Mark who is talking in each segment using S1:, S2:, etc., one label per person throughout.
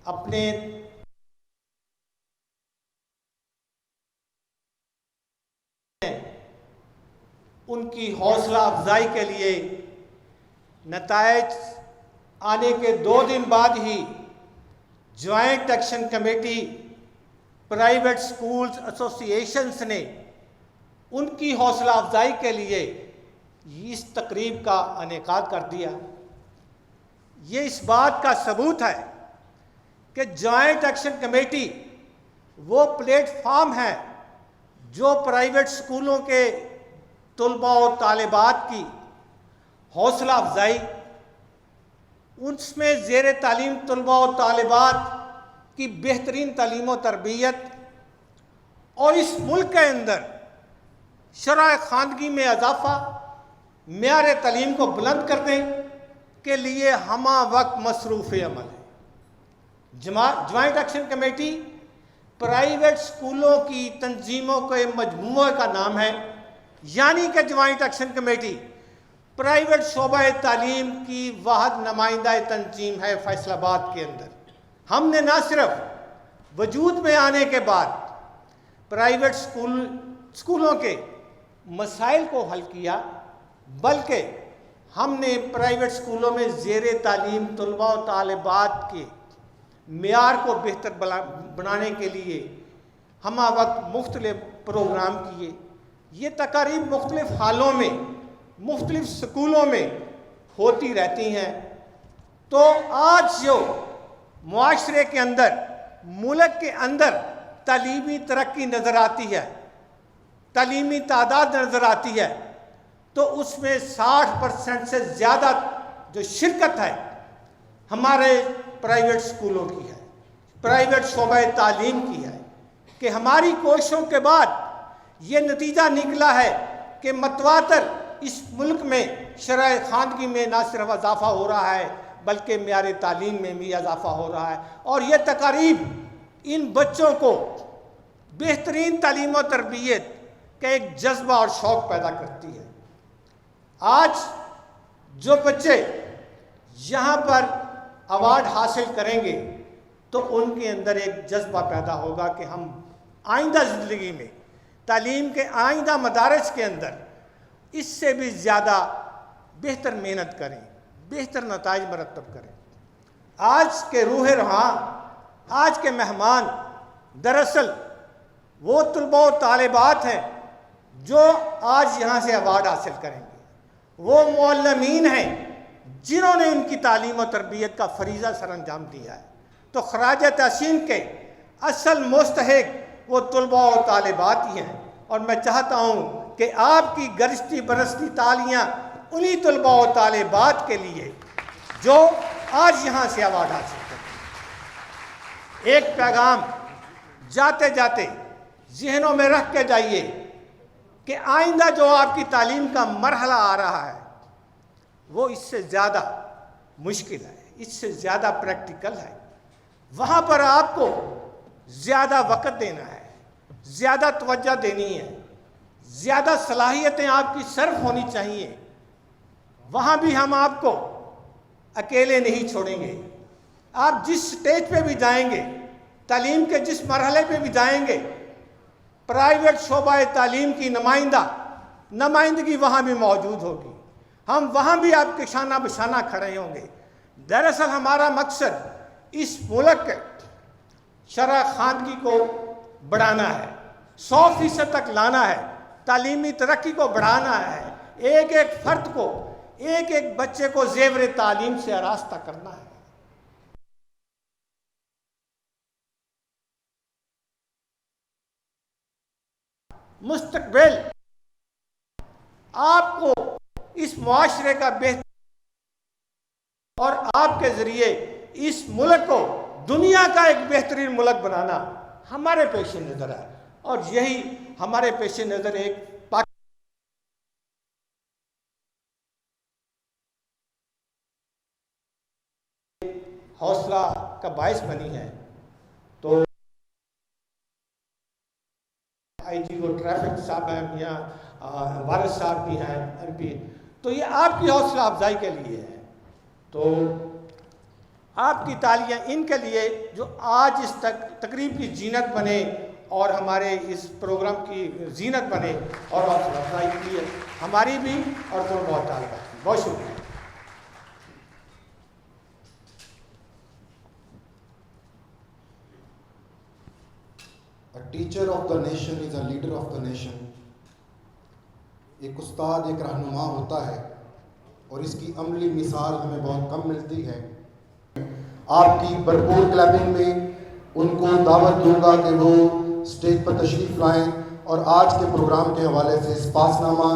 S1: اپنے ان کی حوصلہ افزائی کے لیے نتائج آنے کے 2 دن بعد ہی joint action committee private schools associations نے ان کی حوصلہ افزائی کے لیے اس تقریب کا انعقاد کر دیا۔ یہ اس بات کا ثبوت ہے کہ جوائنٹ ایکشن کمیٹی وہ پلیٹ فارم ہے جو پرائیویٹ سکولوں کے طلباء و طالبات کی حوصلہ افزائی، اس میں زیر تعلیم طلباء و طالبات کی بہترین تعلیم و تربیت اور اس ملک کے اندر شرح خواندگی میں اضافہ، معیار تعلیم کو بلند کرنے کے لیے ہمہ وقت مصروف عمل ہے۔ جوائنٹ ایکشن کمیٹی پرائیویٹ سکولوں کی تنظیموں کے مجموعے کا نام ہے، یعنی کہ جوائنٹ ایکشن کمیٹی پرائیویٹ شعبہ تعلیم کی واحد نمائندہ تنظیم ہے فیصل آباد کے اندر۔ ہم نے نہ صرف وجود میں آنے کے بعد پرائیویٹ سکولوں کے مسائل کو حل کیا، بلکہ ہم نے پرائیویٹ سکولوں میں زیر تعلیم طلباء و طالبات کے معیار کو بہتر بنانے کے لیے ہمہ وقت مختلف پروگرام کیے۔ یہ تقاریب مختلف حالوں میں مختلف سکولوں میں ہوتی رہتی ہیں۔ تو آج جو معاشرے کے اندر، ملک کے اندر تعلیمی ترقی نظر آتی ہے، تعلیمی تعداد نظر آتی ہے، تو اس میں 60% سے زیادہ جو شرکت ہے ہمارے پرائیویٹ سکولوں کی ہے، پرائیویٹ شعبہ تعلیم کی ہے، کہ ہماری کوششوں کے بعد یہ نتیجہ نکلا ہے کہ متواتر اس ملک میں شرح خواندگی میں نہ صرف اضافہ ہو رہا ہے بلکہ معیار تعلیم میں بھی اضافہ ہو رہا ہے، اور یہ تقاریب ان بچوں کو بہترین تعلیم و تربیت کا ایک جذبہ اور شوق پیدا کرتی ہے۔ آج جو بچے یہاں پر ایوارڈ حاصل کریں گے تو ان کے اندر ایک جذبہ پیدا ہوگا کہ ہم آئندہ زندگی میں تعلیم کے آئندہ مدارس کے اندر اس سے بھی زیادہ بہتر محنت کریں، بہتر نتائج مرتب کریں۔ آج کے روح رواں، آج کے مہمان دراصل وہ طلباء و طالبات ہیں جو آج یہاں سے ایوارڈ حاصل کریں گے، وہ معلمین ہیں جنہوں نے ان کی تعلیم و تربیت کا فریضہ سر انجام دیا ہے۔ تو خراج تحسین کے اصل مستحق وہ طلباء و طالبات ہی ہیں، اور میں چاہتا ہوں کہ آپ کی گرجتی برستی تالیاں انہی طلباء و طالبات کے لیے جو آج یہاں سے ایوارڈ حاصل کریں۔ ایک پیغام جاتے جاتے ذہنوں میں رکھ کے جائیے کہ آئندہ جو آپ کی تعلیم کا مرحلہ آ رہا ہے وہ اس سے زیادہ مشکل ہے، اس سے زیادہ پریکٹیکل ہے۔ وہاں پر آپ کو زیادہ وقت دینا ہے، زیادہ توجہ دینی ہے، زیادہ صلاحیتیں آپ کی صرف ہونی چاہیے۔ وہاں بھی ہم آپ کو اکیلے نہیں چھوڑیں گے۔ آپ جس سٹیج پہ بھی جائیں گے، تعلیم کے جس مرحلے پہ بھی جائیں گے، پرائیویٹ شعبہ تعلیم کی نمائندگی وہاں بھی موجود ہوگی۔ ہم وہاں بھی آپ کے شانہ بشانہ کھڑے ہوں گے۔ دراصل ہمارا مقصد اس ملک کے شرح خواندگی کو بڑھانا ہے، 100% تک لانا ہے، تعلیمی ترقی کو بڑھانا ہے، ایک ایک فرد کو، ایک ایک بچے کو زیور تعلیم سے آراستہ کرنا ہے۔ مستقبل آپ کو اس معاشرے کا بہتر اور آپ کے ذریعے اس ملک کو دنیا کا ایک بہترین ملک بنانا ہمارے پیش نظر ہے، اور یہی ہمارے پیش نظر ایک حوصلہ کا باعث بنی ہے۔ تو آئی جی وہ ٹریفک صاحب ہیں، یہاں وارث صاحب بھی ہیں ایم پی، تو یہ آپ کی حوصلہ افزائی کے لیے ہے۔ تو آپ کی تالیاں ان کے لیے جو آج اس تقریب کی زینت بنے اور ہمارے اس پروگرام کی زینت بنے، اور حوصلہ افزائی کی ہے ہماری بھی اور تم بہت تعلق کی. بہت شکریہ.
S2: A teacher of the nation is a leader of the nation. ایک استاد ایک رہنما ہوتا ہے اور اس کی عملی مثال ہمیں بہت کم ملتی ہے. آپ کی بھرپور کلیپنگ میں ان کو دعوت دوں گا کہ وہ اسٹیج پر تشریف لائیں اور آج کے پروگرام کے حوالے سے اس پاس نامہ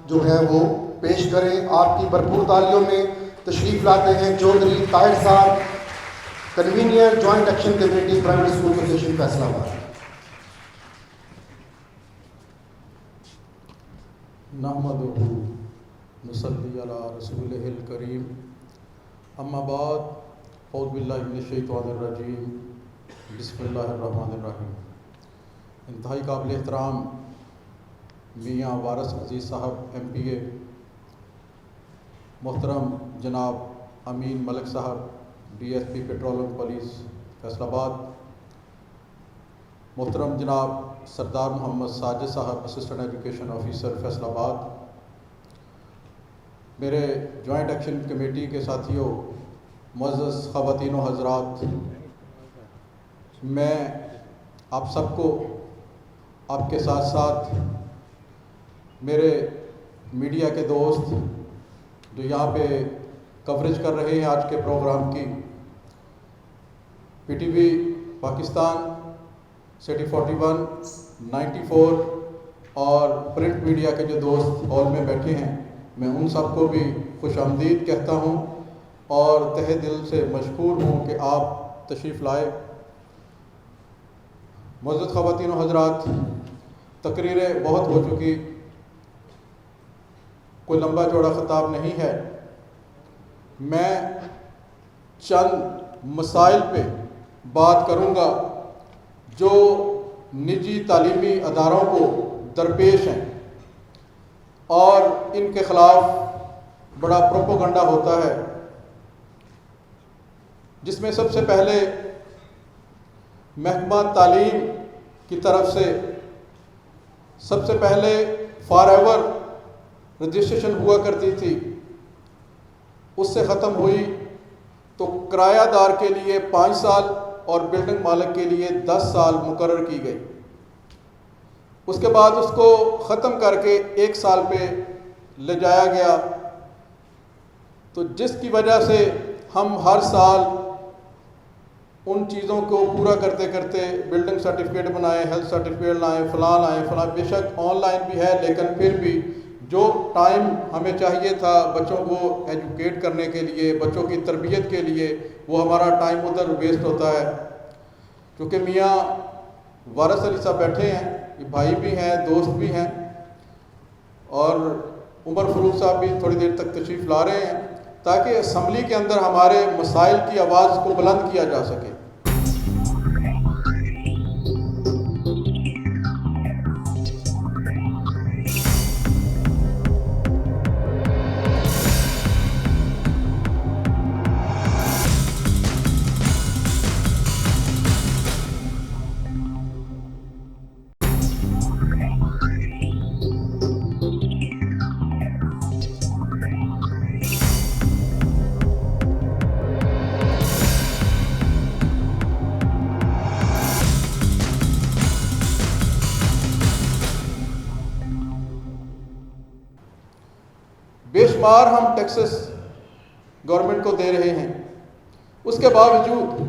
S2: جو ہے وہ پیش کریں. آپ کی بھرپور تالیوں میں تشریف لاتے ہیں چودھری طاہر صاحب، convener joint action committee primary school association فیصلہ آباد.
S3: نحمدہ نصلی علی رسولہ الکریم، اما بعد، اعوذ باللہ من الشیطان الرجیم، بسم اللہ الرحمن الرحیم. انتہائی قابل احترام میاں وارث عزیز صاحب MPA، محترم جناب امین ملک صاحب DSP پیٹرولیم پولیس فیصل آباد، محترم جناب سردار محمد ساجد صاحب اسسٹنٹ ایجوکیشن آفیسر فیصل آباد، میرے جوائنٹ ایکشن کمیٹی کے ساتھیوں، معزز خواتین و حضرات، میں آپ سب کو آپ کے ساتھ ساتھ میرے میڈیا کے دوست جو یہاں پہ کوریج کر رہے ہیں آج کے پروگرام کی، PTV پاکستان، City 41، 94 اور پرنٹ میڈیا کے جو دوست ہال میں بیٹھے ہیں، میں ان سب کو بھی خوش آمدید کہتا ہوں اور تہہ دل سے مشکور ہوں کہ آپ تشریف لائے. معزز خواتین و حضرات، تقریریں بہت ہو چکی، کوئی لمبا چوڑا خطاب نہیں ہے. میں چند مسائل پہ بات کروں گا جو نجی تعلیمی اداروں کو درپیش ہیں اور ان کے خلاف بڑا پروپیگنڈا ہوتا ہے، جس میں سب سے پہلے محکمہ تعلیم کی طرف سے سب سے پہلے فار ایور رجسٹریشن ہوا کرتی تھی، اس سے ختم ہوئی تو کرایہ دار کے لیے 5 سال اور بلڈنگ مالک کے لیے 10 سال مقرر کی گئی. اس کے بعد اس کو ختم کر کے 1 سال پہ لے جایا گیا، تو جس کی وجہ سے ہم ہر سال ان چیزوں کو پورا کرتے کرتے بلڈنگ سرٹیفکیٹ بنائیں، ہیلتھ سرٹیفکیٹ لائیں، فلاں لائیں فلاں، بے شک آن لائن بھی ہے لیکن پھر بھی جو ٹائم ہمیں چاہیے تھا بچوں کو ایجوکیٹ کرنے کے لیے، بچوں کی تربیت کے لیے، وہ ہمارا ٹائم ادھر ویسٹ ہوتا ہے. کیونکہ میاں وارث علی صاحب بیٹھے ہیں، یہ بھائی بھی ہیں، دوست بھی ہیں، اور عمر فروخ صاحب بھی تھوڑی دیر تک تشریف لا رہے ہیں تاکہ اسمبلی کے اندر ہمارے مسائل کی آواز کو بلند کیا جا سکے. بے شمار ہم ٹیکسز گورنمنٹ کو دے رہے ہیں، اس کے باوجود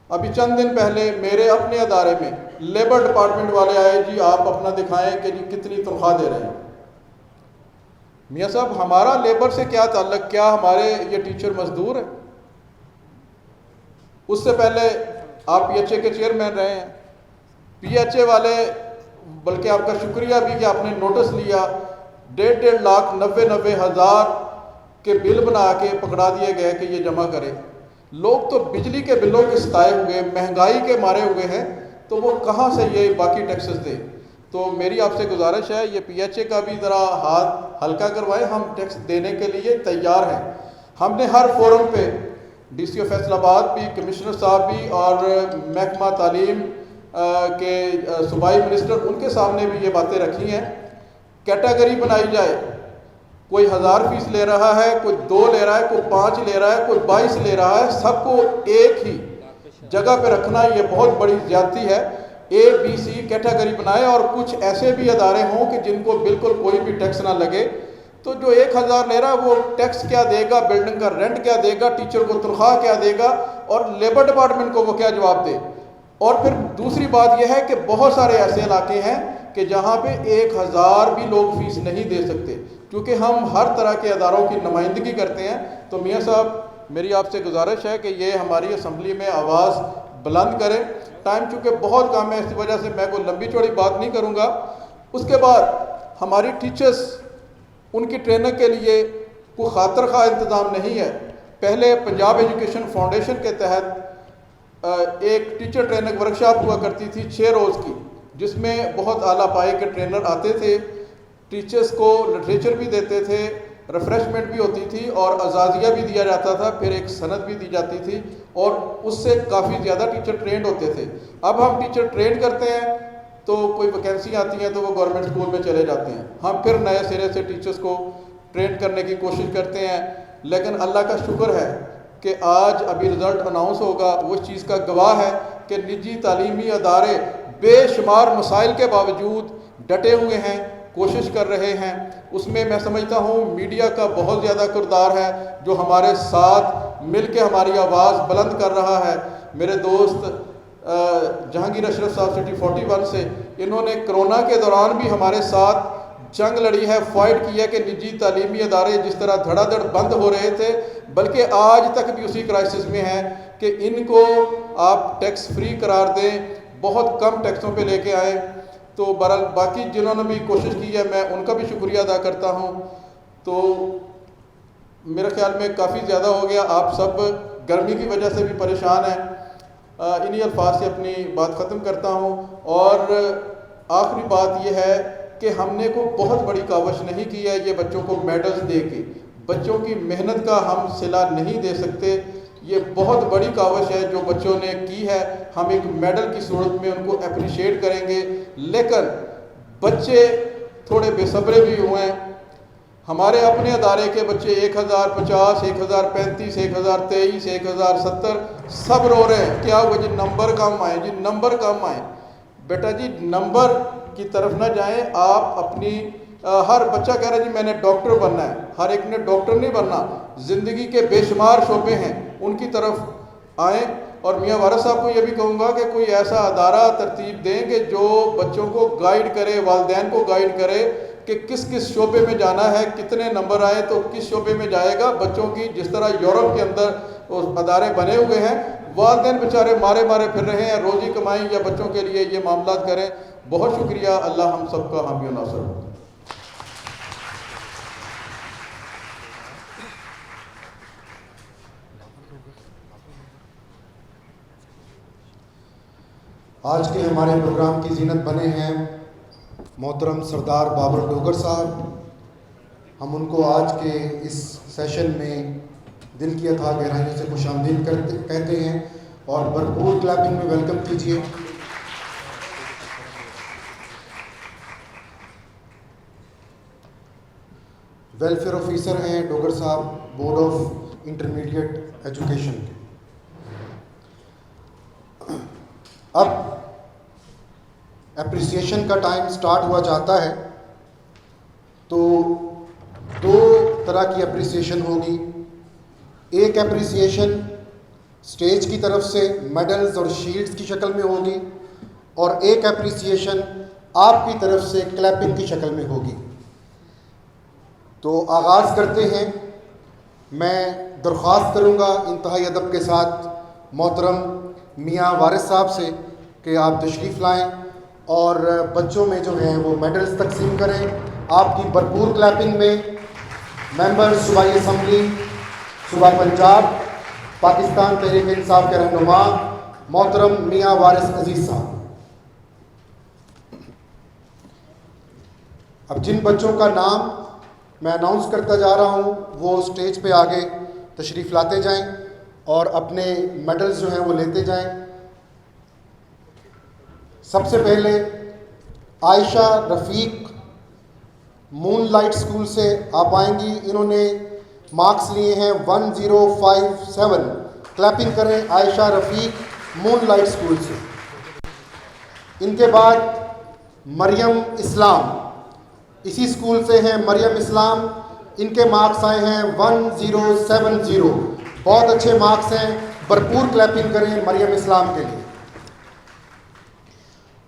S3: ابھی چند دن پہلے میرے اپنے ادارے میں لیبر ڈپارٹمنٹ والے آئے، جی آپ اپنا دکھائیں کہ جی کتنی تنخواہ دے رہے ہیں. میاں صاحب ہمارا لیبر سے کیا تعلق؟ کیا ہمارے یہ ٹیچر مزدور ہیں؟ اس سے پہلے آپ PHA کے چیئرمین رہے ہیں، PHA والے بلکہ آپ کا شکریہ بھی کہ آپ نے نوٹس لیا، 1.5 لاکھ 90,000 کے بل بنا کے پکڑا دیے گئے کہ یہ جمع کرے. لوگ تو بجلی کے بلوں کے ستائے ہوئے، مہنگائی کے مارے ہوئے ہیں، تو وہ کہاں سے یہ باقی ٹیکسز دے؟ تو میری آپ سے گزارش ہے یہ PHA کا بھی ذرا ہاتھ ہلکا کروائے. ہم ٹیکس دینے کے لیے تیار ہیں. ہم نے ہر فورم پہ ڈی سی او فیصل آباد بھی, کمشنر صاحب بھی اور محکمہ تعلیم کے صوبائی منسٹر, ان کے سامنے بھی یہ باتیں رکھی ہیں. کیٹیگری بنائی جائے, کوئی 1000 فیس لے رہا ہے, کوئی 2 لے رہا ہے, کوئی 5 لے رہا ہے, کوئی 22 لے رہا ہے, سب کو ایک ہی جگہ پہ رکھنا یہ بہت بڑی زیادتی ہے. ABC کیٹیگری بنائے اور کچھ ایسے بھی ادارے ہوں کہ جن کو بالکل کوئی بھی ٹیکس نہ لگے. تو جو 1000 لے رہا ہے وہ ٹیکس کیا دے گا, بلڈنگ کا رینٹ کیا دے گا, ٹیچر کو تنخواہ کیا دے گا, اور لیبر ڈپارٹمنٹ کو وہ کیا جواب دے. اور پھر دوسری بات یہ ہے کہ بہت سارے ایسے علاقے ہیں کہ جہاں پہ 1000 بھی لوگ فیس نہیں دے سکتے, کیونکہ ہم ہر طرح کے اداروں کی نمائندگی کرتے ہیں. تو میاں صاحب میری آپ سے گزارش ہے کہ یہ ہماری اسمبلی میں آواز بلند کریں. ٹائم چونکہ بہت کم ہے, اس وجہ سے میں کوئی لمبی چوڑی بات نہیں کروں گا. اس کے بعد ہماری ٹیچرز, ان کی ٹریننگ کے لیے کوئی خاطر خواہ انتظام نہیں ہے. پہلے پنجاب ایجوکیشن فاؤنڈیشن کے تحت ایک ٹیچر ٹریننگ ورکشاپ ہوا کرتی تھی 6 روز کی, جس میں بہت اعلیٰ پائے کے ٹرینر آتے تھے, ٹیچرز کو لٹریچر بھی دیتے تھے, ریفریشمنٹ بھی ہوتی تھی اور اعزازیہ بھی دیا جاتا تھا, پھر ایک سند بھی دی جاتی تھی, اور اس سے کافی زیادہ ٹیچر ٹرینڈ ہوتے تھے. اب ہم ٹیچر ٹرینڈ کرتے ہیں تو کوئی ویکینسی آتی ہیں تو وہ گورنمنٹ اسکول میں چلے جاتے ہیں, ہم پھر نئے سرے سے ٹیچرز کو ٹرین کرنے کی کوشش کرتے ہیں. لیکن اللہ کا شکر ہے کہ آج ابھی رزلٹ اناؤنس ہوگا, وہ چیز کا گواہ ہے کہ نجی تعلیمی ادارے بے شمار مسائل کے باوجود ڈٹے ہوئے ہیں, کوشش کر رہے ہیں. اس میں میں سمجھتا ہوں میڈیا کا بہت زیادہ کردار ہے, جو ہمارے ساتھ مل کے ہماری آواز بلند کر رہا ہے. میرے دوست جہانگیر اشرف صاحب سٹی 41 سے, انہوں نے کرونا کے دوران بھی ہمارے ساتھ جنگ لڑی ہے, فائٹ کی ہے کہ نجی تعلیمی ادارے جس طرح دھڑا دھڑ بند ہو رہے تھے, بلکہ آج تک بھی اسی کرائسس میں ہیں کہ ان کو آپ ٹیکس فری قرار دیں, بہت کم ٹیکسوں پہ لے کے آئیں. تو بہرحال باقی جنہوں نے بھی کوشش کی ہے میں ان کا بھی شکریہ ادا کرتا ہوں. تو میرے خیال میں کافی زیادہ ہو گیا, آپ سب گرمی کی وجہ سے بھی پریشان ہیں. انہی الفاظ سے اپنی بات ختم کرتا ہوں. اور آخری بات یہ ہے کہ ہم نے کوئی بہت بڑی کاوش نہیں کی ہے یہ بچوں کو میڈلز دے کے, بچوں کی محنت کا ہم صلہ نہیں دے سکتے. یہ بہت بڑی کاوش ہے جو بچوں نے کی ہے, ہم ایک میڈل کی صورت میں ان کو اپریشیٹ کریں گے. لیکن بچے تھوڑے بے صبرے بھی ہوئے ہیں. ہمارے اپنے ادارے کے بچے 1050, 1035, 1023, 1070 سب رو رہے ہیں, کیا ہوا جی نمبر کم آئے, جی نمبر کم آئے. بیٹا جی نمبر کی طرف نہ جائیں, آپ اپنی ہر بچہ کہہ رہا ہے جی میں نے ڈاکٹر بننا ہے, ہر ایک نے ڈاکٹر نہیں بننا, زندگی کے بے شمار شعبے ہیں ان کی طرف آئیں. اور میاں وارث صاحب کو یہ بھی کہوں گا کہ کوئی ایسا ادارہ ترتیب دیں کہ جو بچوں کو گائیڈ کرے, والدین کو گائیڈ کرے کہ کس کس شعبے میں جانا ہے, کتنے نمبر آئے تو کس شعبے میں جائے گا. بچوں کی جس طرح یورپ کے اندر ادارے بنے ہوئے ہیں, والدین بیچارے مارے پھر رہے ہیں, روزی کمائیں یا بچوں کے لیے یہ معاملات کریں. بہت شکریہ, اللہ ہم سب کا حامی و ناصر ہو.
S2: آج کے ہمارے پروگرام کی زینت بنے ہیں محترم سردار بابر ڈوگر صاحب. ہم ان کو آج کے اس سیشن میں دل کی اتھاہ گہرائیوں سے خوش آمدید کہتے ہیں اور بھرپور کلیپنگ میں ویلکم کیجیے. ویلفیئر آفیسر ہیں ڈوگر صاحب, بورڈ آف انٹرمیڈیٹ ایجوکیشن. اب اپریسیشن کا ٹائم سٹارٹ ہوا جاتا ہے, تو 2 طرح کی اپریسیشن ہوگی. ایک اپریسیشن اسٹیج کی طرف سے میڈلز اور شیلڈز کی شکل میں ہوگی, اور ایک اپریسیشن آپ کی طرف سے کلیپنگ کی شکل میں ہوگی. تو آغاز کرتے ہیں. میں درخواست کروں گا انتہائی ادب کے ساتھ محترم میاں وارث صاحب سے کہ آپ تشریف لائیں اور بچوں میں جو ہیں وہ میڈلز تقسیم کریں. آپ کی بھرپور کلیپنگ میں ممبر صوبائی اسمبلی صوبہ پنجاب پاکستان تحریک انصاف کے رہنما محترم میاں وارث عزیز صاحب. اب جن بچوں کا نام میں اناؤنس کرتا جا رہا ہوں وہ اسٹیج پہ آگے تشریف لاتے جائیں. اور اپنے میڈلز جو ہیں وہ لیتے جائیں. سب سے پہلے عائشہ رفیق مون لائٹ اسکول سے آپ آئیں گی. انہوں نے مارکس لیے ہیں 1057. کلیپنگ کریں عائشہ رفیق مون لائٹ اسکول سے. ان کے بعد مریم اسلام اسی اسکول سے ہیں. مریم اسلام ان کے مارکس آئے ہیں 1070. بہت اچھے مارکس ہیں. بھرپور کلیپنگ کریں مریم اسلام کے لیے.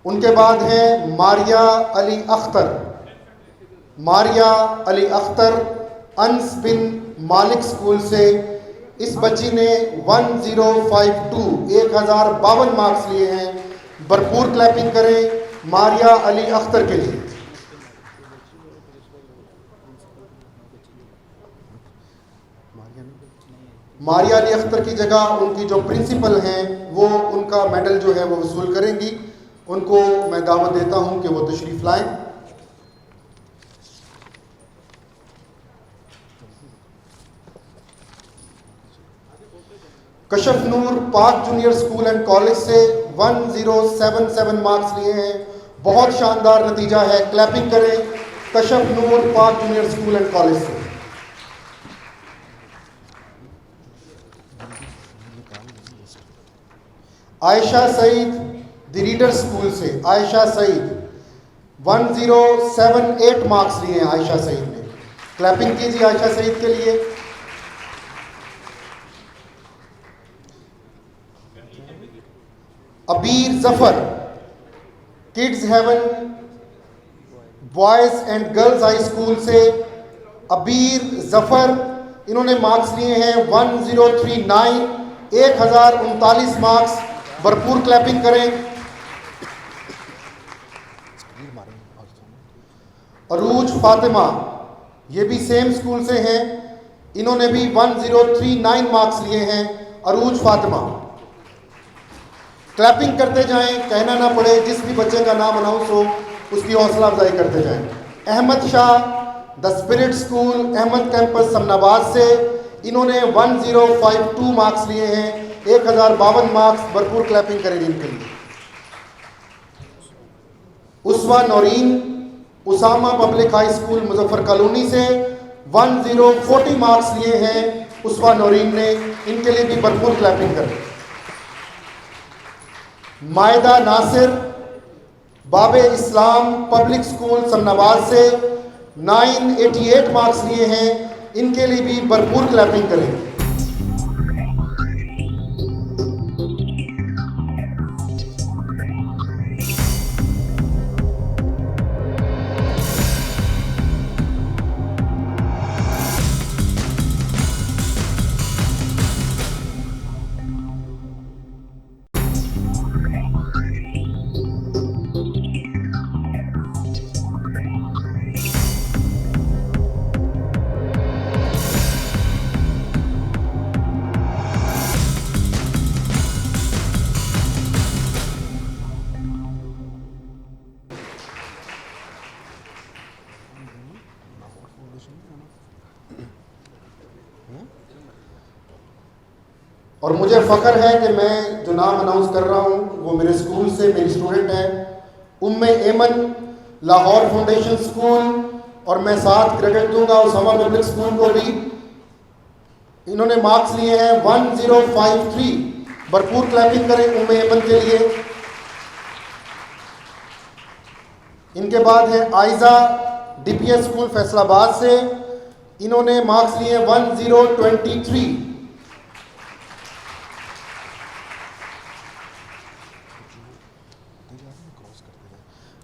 S2: ان کے بعد ہیں ماریہ علی اختر. ماریہ علی اختر انس بن مالک اسکول سے. اس بچی نے 1052 مارکس لیے ہیں. بھرپور کلیپنگ کریں ماریہ علی اختر کے لیے. ماریہ علی اختر کی جگہ ان کی جو پرنسپل ہیں وہ ان کا میڈل جو ہے وہ وصول کریں گی. ان کو میں دعوت دیتا ہوں کہ وہ تشریف لائیں. کشف نور پاک جونیئر اسکول اینڈ کالج سے 1077 مارکس لیے ہیں. بہت شاندار نتیجہ ہے. کلیپنگ کریں کشف نور پاک جونیئر اسکول اینڈ کالج سے. عائشہ سعید دی ریڈر اسکول سے. عائشہ سعید 1078 مارکس لیے ہیں عائشہ سعید نے. کلیپنگ کیجیے عائشہ سعید کے لیے. Abeer Zafar kids haven boys and girls high school سے. ابیر ظفر انہوں نے مارکس لیے ہیں 1039. 1039 مارکس. بھرپور کلیپنگ کریں. عروج فاطمہ یہ بھی سیم اسکول سے ہیں. انہوں نے بھی 1039 مارکس لیے ہیں. عروج فاطمہ. کلیپنگ کرتے جائیں کہنا نہ پڑے. جس بھی بچے کا نام اناؤنس ہو اس کی حوصلہ افزائی کرتے جائیں. Ahmad Shah the spirit school Ahmad campus Samanabad سے. انہوں نے 1052 مارکس لیے ہیں. 1052 مارکس. بھرپور کلیپنگ کریں ان کے لیے. Uswa Noreen Usama public high school Muzaffar colony سے 1040 مارکس لیے ہیں اسوہ نورین نے. ان کے لیے بھی بھرپور کلیپنگ کریں. مائدہ ناصر باب اسلام پبلک اسکول سمن آباد سے 988 مارکس لیے ہیں. ان کے لیے بھی بھرپور کلیپنگ کریں. اور مجھے فخر ہے کہ میں جو نام اناؤنس کر رہا ہوں وہ میرے اسکول سے میری اسٹوڈنٹ ہے ام ایمن لاہور فاؤنڈیشن اسکول. اور میں ساتھ کریڈٹ دوں گا اسامہ پبلک اسکول کو بھی. انہوں نے مارکس لیے ہیں 1053. بھرپور کلیپنگ کریں ام ایمن کے لیے. ان کے بعد ہے Aiza D P S school Faisalabad سے. انہوں نے مارکس لیے 1023.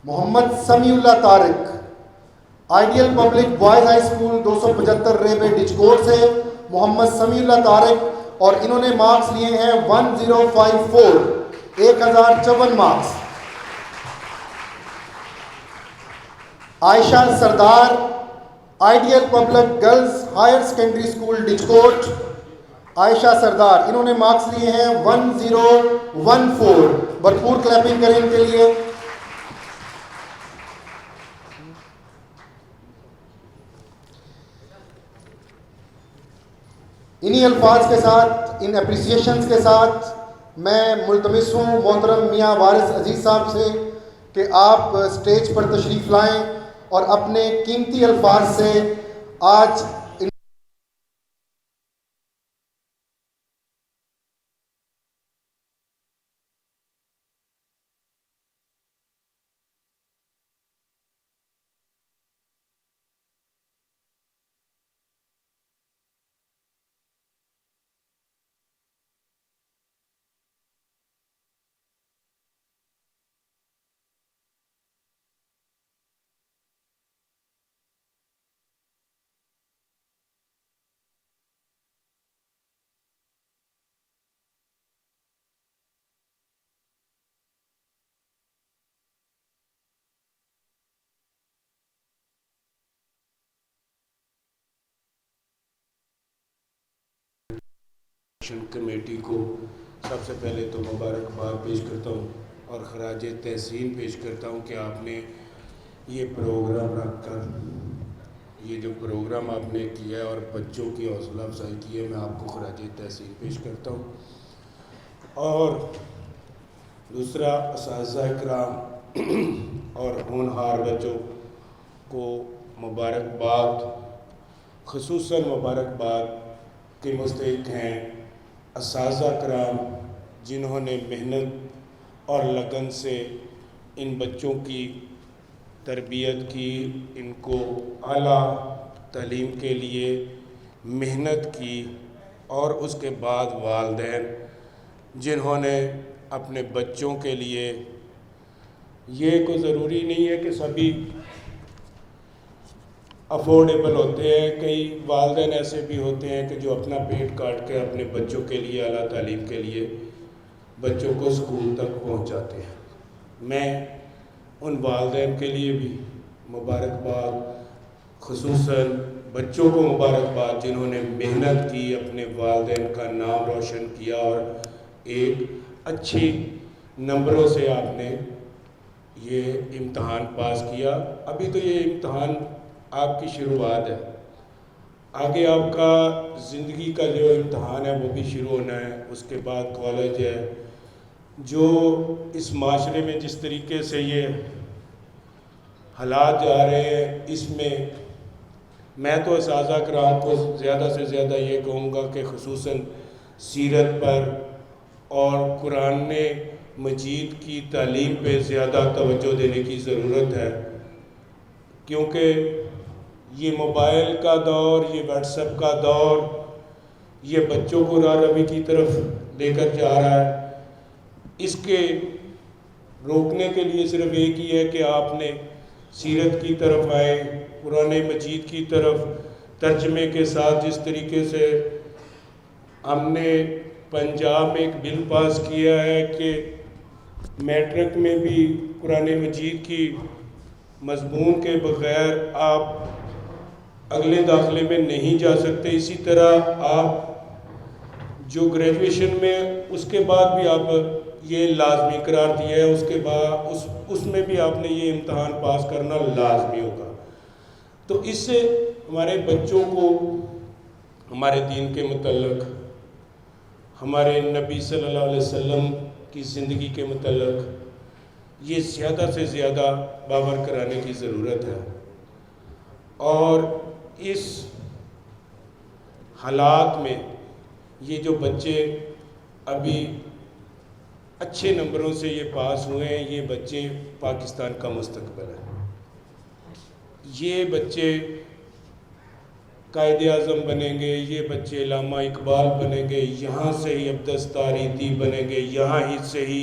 S2: Muhammad Samiullah Tariq ideal public boys high school 275 RB Dijkot سے. محمد سمیع اللہ طارق اور انہوں نے مارکس لیے ہیں 1054. 1054 marks. Ayesha Sardar ideal public girls higher secondary school Dijkot. Ayesha Sardar انہوں نے مارکس لیے ہیں 1014. بھرپور کلیپنگ کریں ان کے لیے. انہی الفاظ کے ساتھ ان اپریسیشنز کے ساتھ میں ملتمس ہوں محترم میاں وارث عزیز صاحب سے کہ آپ اسٹیج پر تشریف لائیں اور اپنے قیمتی الفاظ سے آج
S4: کمیٹی کو سب سے پہلے تو مبارکباد پیش کرتا ہوں اور خراج تحسین پیش کرتا ہوں کہ آپ نے یہ پروگرام رکھ کر یہ جو پروگرام آپ نے کیا ہے اور بچوں کی حوصلہ افزائی کی ہے، میں آپ کو خراج تحسین پیش کرتا ہوں۔ اور دوسرا، اساتذہ کرام اور ہونہار بچوں کو مبارکباد، خصوصاً مبارکباد کے مستحق ہیں اساتذہ کرام جنہوں نے محنت اور لگن سے ان بچوں کی تربیت کی، ان کو اعلیٰ تعلیم کے لیے محنت کی، اور اس کے بعد والدین جنہوں نے اپنے بچوں کے لیے، یہ کوئی ضروری نہیں ہے کہ سبھی افورڈیبل ہوتے ہیں، کئی والدین ایسے بھی ہوتے ہیں کہ جو اپنا پیٹ کاٹ کے اپنے بچوں کے لیے اعلیٰ تعلیم کے لیے بچوں کو اسکول تک پہنچاتے ہیں۔ میں ان والدین کے لیے بھی مبارکباد، خصوصاً بچوں کو مبارکباد جنہوں نے محنت کی، اپنے والدین کا نام روشن کیا اور ایک اچھی نمبروں سے آپ نے یہ امتحان پاس کیا۔ ابھی تو یہ امتحان آپ کی شروعات ہے، آگے آپ کا زندگی کا جو امتحان ہے وہ بھی شروع ہونا ہے، اس کے بعد کالج ہے۔ جو اس معاشرے میں جس طریقے سے یہ حالات جا رہے ہیں، اس میں تو اساتذہ کرام کو زیادہ سے زیادہ یہ کہوں گا کہ خصوصاً سیرت پر اور قرآن مجید کی تعلیم پہ زیادہ توجہ دینے کی ضرورت ہے، کیونکہ یہ موبائل کا دور، یہ واٹس ایپ کا دور، یہ بچوں کو راہ رہی کی طرف لے کر جا رہا ہے۔ اس کے روکنے کے لیے صرف ایک ہی ہے کہ آپ نے سیرت کی طرف آئے، قرآن مجید کی طرف ترجمے کے ساتھ، جس طریقے سے ہم نے پنجاب میں ایک بل پاس کیا ہے کہ میٹرک میں بھی قرآن مجید کی مضمون کے بغیر آپ اگلے داخلے میں نہیں جا سکتے، اسی طرح آپ جو گریجویشن میں اس کے بعد بھی آپ یہ لازمی قرار دیا ہے، اس کے بعد اس میں بھی آپ نے یہ امتحان پاس کرنا لازمی ہوگا۔ تو اس سے ہمارے بچوں کو ہمارے دین کے متعلق، ہمارے نبی صلی اللہ علیہ وسلم کی زندگی کے متعلق یہ زیادہ سے زیادہ باور کرانے کی ضرورت ہے۔ اور اس حالات میں یہ جو بچے ابھی اچھے نمبروں سے یہ پاس ہوئے ہیں، یہ بچے پاکستان کا مستقبل ہے۔ یہ بچے قائد اعظم بنیں گے، یہ بچے علامہ اقبال بنیں گے، یہاں سے ہی عبدس تاریدی بنیں گے، یہاں ہی سے ہی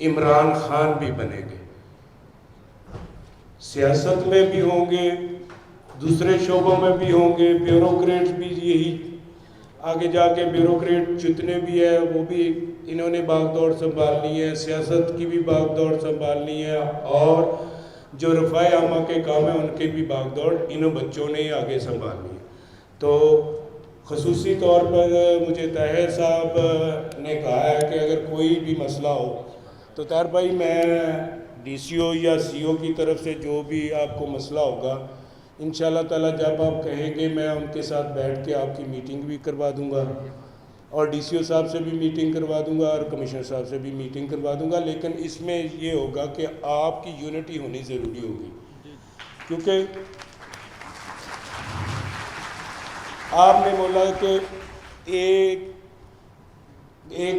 S4: عمران خان بھی بنیں گے۔ سیاست میں بھی ہوں گے، دوسرے شعبوں میں بھی ہوں گے، بیوروکریٹس بھی یہی آگے جا کے بیوروکریٹ جتنے بھی ہیں وہ بھی انہوں نے باغ دوڑ سنبھالنی ہے، سیاست کی بھی باغ دوڑ سنبھالنی ہے، اور جو رفاع عامہ کے کام ہیں ان کے بھی باغ دوڑ انہوں بچوں نے ہی آگے سنبھالنی ہے۔ تو خصوصی طور پر مجھے طاہر صاحب نے کہا ہے کہ اگر کوئی بھی مسئلہ ہو تو طاہر بھائی میں ڈی سی او یا سی او کی طرف سے جو بھی آپ کو مسئلہ ہوگا انشاءاللہ تعالیٰ جب آپ کہیں گے میں ان کے ساتھ بیٹھ کے آپ کی میٹنگ بھی کروا دوں گا، اور ڈی سی او صاحب سے بھی میٹنگ کروا دوں گا اور کمشنر صاحب سے بھی میٹنگ کروا دوں گا. لیکن اس میں یہ ہوگا کہ آپ کی یونٹی ہونی ضروری ہوگی, کیونکہ آپ نے بولا کہ اے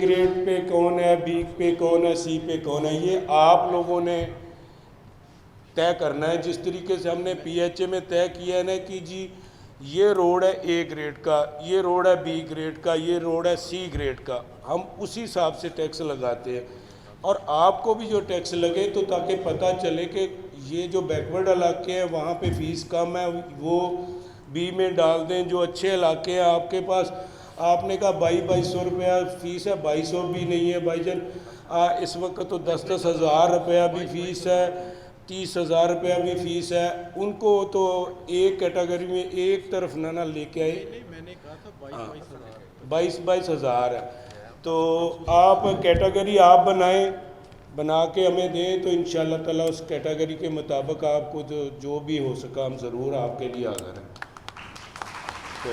S4: گریڈ پہ کون ہے, بی پہ کون ہے, سی پہ کون ہے, یہ آپ لوگوں نے طے کرنا ہے. جس طریقے سے ہم نے پی ایچ اے میں طے کیا ہے نا کہ جی یہ روڈ ہے اے گریڈ کا, یہ روڈ ہے بی گریڈ کا, یہ روڈ ہے سی گریڈ کا, ہم اسی حساب سے ٹیکس لگاتے ہیں. اور آپ کو بھی جو ٹیکس لگے تو تاکہ پتہ چلے کہ یہ جو بیکورڈ علاقے ہیں وہاں پہ فیس کم ہے وہ بی میں ڈال دیں. جو اچھے علاقے ہیں آپ کے پاس, آپ نے کہا 2200 روپیہ فیس ہے, 2200 بھی نہیں ہے بھائی جان, اس وقت تو 10 ہزار روپیہ بھی فیس ہے, 30,000 روپیہ بھی فیس ہے. ان کو تو ایک کیٹیگری میں ایک طرف نہ لے کے آئے, 22 ہزار ہے. تو آپ کیٹیگری آپ بنائیں, بنا کے ہمیں دیں تو انشاءاللہ تعالیٰ اس کیٹیگری کے مطابق آپ کو جو بھی ہو سکا ہم ضرور آپ کے لیے حاضر ہیں. تو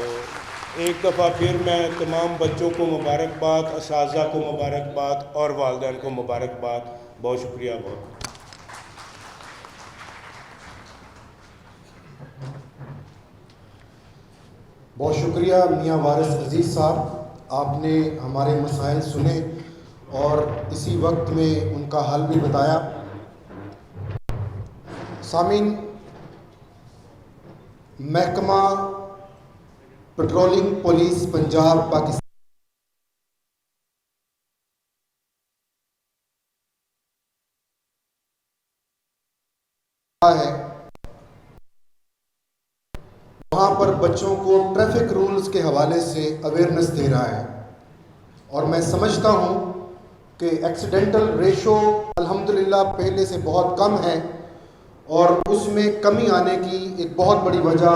S4: ایک دفعہ پھر میں تمام بچوں کو مبارکباد, اساتذہ کو مبارکباد اور والدین کو مبارکباد. بہت شکریہ.
S2: بہت شکریہ میاں وارث عزیز صاحب, آپ نے ہمارے مسائل سنے اور اسی وقت میں ان کا حل بھی بتایا. سامعین, محکمہ پیٹرولنگ پولیس پنجاب پاکستان ہے, وہاں پر بچوں کو ٹریفک رولز کے حوالے سے اویئرنیس دے رہا ہے. اور میں سمجھتا ہوں کہ ایکسیڈنٹل ریشو الحمدللہ پہلے سے بہت کم ہے, اور اس میں کمی آنے کی ایک بہت بڑی وجہ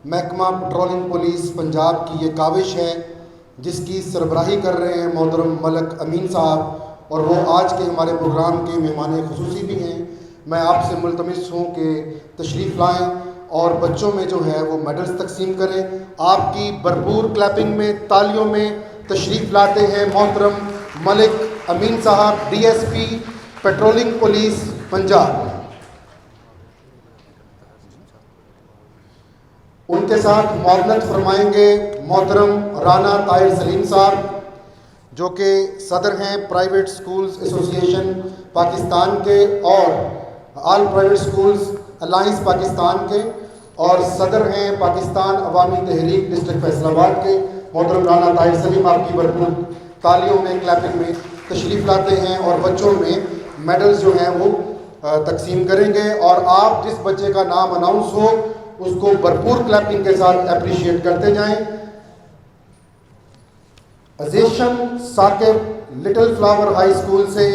S2: محکمہ پیٹرولنگ پولیس پنجاب کی یہ کاوش ہے, جس کی سربراہی کر رہے ہیں محترم ملک امین صاحب, اور وہ آج کے ہمارے پروگرام کے مہمان خصوصی بھی ہیں. میں آپ سے ملتمس ہوں کہ تشریف لائیں اور بچوں میں جو ہے وہ میڈلز تقسیم کریں. آپ کی بھرپور کلیپنگ میں, تالیوں میں تشریف لاتے ہیں محترم Malik Amin Sahab, D S P patrolling police Punjab. ان کے ساتھ معاونت فرمائیں گے محترم رانا طاہر سلیم صاحب, جو کہ صدر ہیں پرائیویٹ سکولز ایسوسی ایشن پاکستان کے اور آل پرائیویٹ سکولز الائنس پاکستان کے, اور صدر ہیں پاکستان عوامی تحریک ڈسٹرکٹ فیصل آباد کے. محترم رانا طاہر سلیم آپ کی بھرپور تالیوں میں, کلیپنگ میں تشریف لاتے ہیں اور بچوں میں میڈلز جو ہیں وہ تقسیم کریں گے. اور آپ جس بچے کا نام اناؤنس ہو اس کو بھرپور کلیپنگ کے ساتھ اپریشیٹ کرتے جائیں. عزیشن Saqib little flower high school سے